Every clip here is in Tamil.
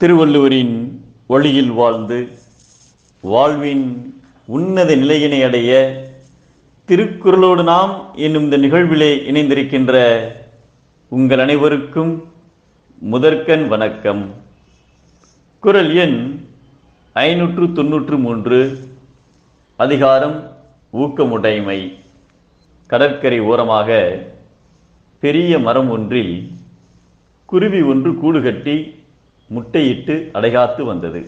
திருவள்ளுவரின் வழியில் வாழ்ந்து வாழ்வின் உன்னத நிலையினை அடைய திருக்குறளோடு நாம் என்னும் இந்த நிகழ்விலே இணைந்திருக்கின்ற உங்கள் அனைவருக்கும் முதற்கண் வணக்கம். குறள் எண் 593, அதிகாரம் ஊக்கமுடைமை. கடற்கரை ஓரமாக பெரிய மரம் ஒன்றில் குருவி ஒன்று கூடு கட்டி முட்டையிட்டு அடைகாத்து வந்தது.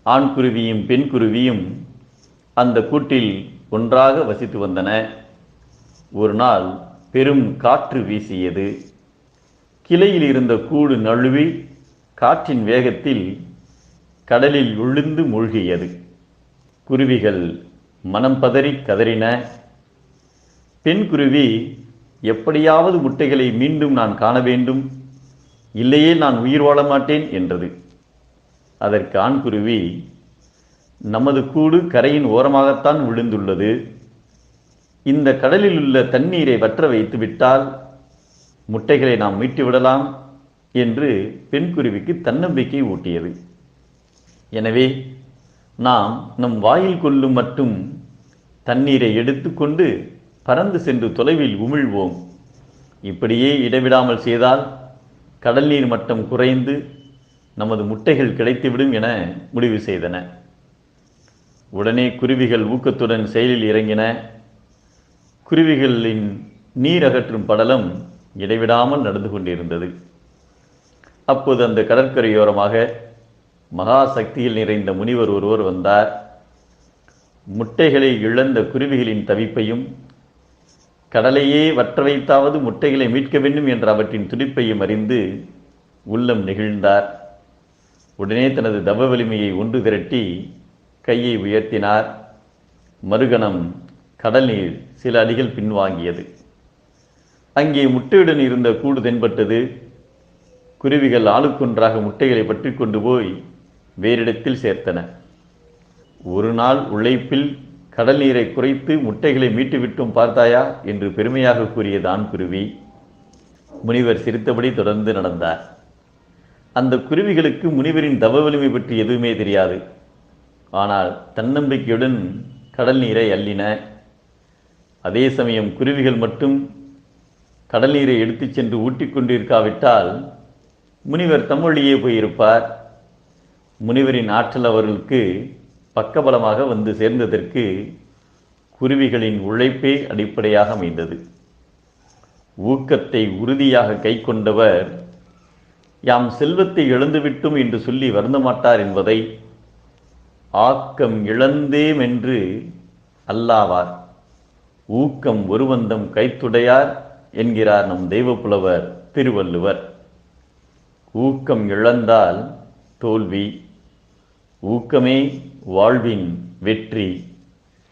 ஆண் குருவியும் பெண் குருவியும் அந்த கூட்டில் ஒன்றாக வசித்து வந்தன. ஒரு நாள் பெரும் காற்று வீசியது. கிளையில் இருந்த கூடு நழுவி காற்றின் வேகத்தில் கடலில் விழுந்து மூழ்கியது. குருவிகள் மனம் பதறி கதறின. பெண் குருவி, எப்படியாவது முட்டைகளை மீண்டும் நான் காண வேண்டும், இல்லையே நான் உயிர் வாழ மாட்டேன் என்றது. அதற்கு ஆண் குருவி, நமது கூடு கரையின் ஓரமாகத்தான் விழுந்துள்ளது. இந்த கடலில் உள்ள தண்ணீரை வற்ற வைத்து விட்டால் முட்டைகளை நாம் மீட்டுவிடலாம் என்று பெண் குருவிக்கு தன்னம்பிக்கை ஊட்டியது. எனவே நாம் நம் வாயில் கொள்ளும் மட்டும் தண்ணீரை எடுத்துக்கொண்டு பறந்து சென்று தொலைவில் உமிழ்வோம். இப்படியே இடைவிடாமல் செய்தால் கடல் நீர் மட்டம் குறைந்து நமது முட்டைகள் கிடைத்துவிடும் என முடிவு செய்தன. உடனே குருவிகள் ஊக்கத்துடன் செயலில் இறங்கின. குருவிகளின் நீர் அகற்றும் படலம் இடைவிடாமல் நடந்து கொண்டிருந்தது. அப்போது அந்த கடற்கரையோரமாக மகா சக்தியில் நிறைந்த முனிவர் ஒருவர் வந்தார். முட்டைகளை இழந்த குருவிகளின் தவிப்பையும் கடலையே வற்ற வைத்தாவது முட்டைகளை மீட்க வேண்டும் என்ற அவற்றின் துடிப்பையும் அறிந்து உள்ளம் நெகிழ்ந்தார். உடனே தனது தவ வலிமையை ஒன்று திரட்டி கையை உயர்த்தினார். மறுகணம் கடல் நீர் சில அடிகள் பின்வாங்கியது. அங்கே முட்டையுடன் இருந்த கூடு தென்பட்டது. குருவிகள் ஆளுக்கொன்றாக முட்டைகளை பற்றி கொண்டு போய் வேறிடத்தில் சேர்த்தன. ஒரு நாள் உழைப்பில் கடல் நீரை குறைத்து முட்டைகளை மீட்டுவிட்டோம் பார்த்தாயா என்று பெருமையாக கூறியது ஆண் குருவி. முனிவர் சிரித்தபடி தொடர்ந்து நடந்தார். அந்த குருவிகளுக்கு முனிவரின் தவ வலிமை பற்றி எதுவுமே தெரியாது. ஆனால் தன்னம்பிக்கையுடன் கடல் நீரை அள்ளின. அதே சமயம் குருவிகள் மட்டும் கடல் நீரை எடுத்துச் சென்று ஊட்டிக் கொண்டிருக்காவிட்டால் முனிவர் தம் வழியே போயிருப்பார். முனிவரின் ஆற்றல் அவர்களுக்கு பக்கபலமாக வந்து சேர்ந்ததற்கு குருவிகளின் உழைப்பே அடிப்படையாக அமைந்தது. ஊக்கத்தை உறுதியாக கை கொண்டவர் யாம் செல்வத்தை இழந்துவிட்டோம் என்று சொல்லி வருந்தமாட்டார் என்பதை ஆக்கம் இழந்தேம் என்று அல்லாவார். ஊக்கம் ஒருவந்தம் கைத்துடையார் என்கிறார் நம் தெய்வப்புலவர் திருவள்ளுவர். ஊக்கம் இழந்தால் தோல்வி, ஊக்கமே வாழ்வின் வெற்றி.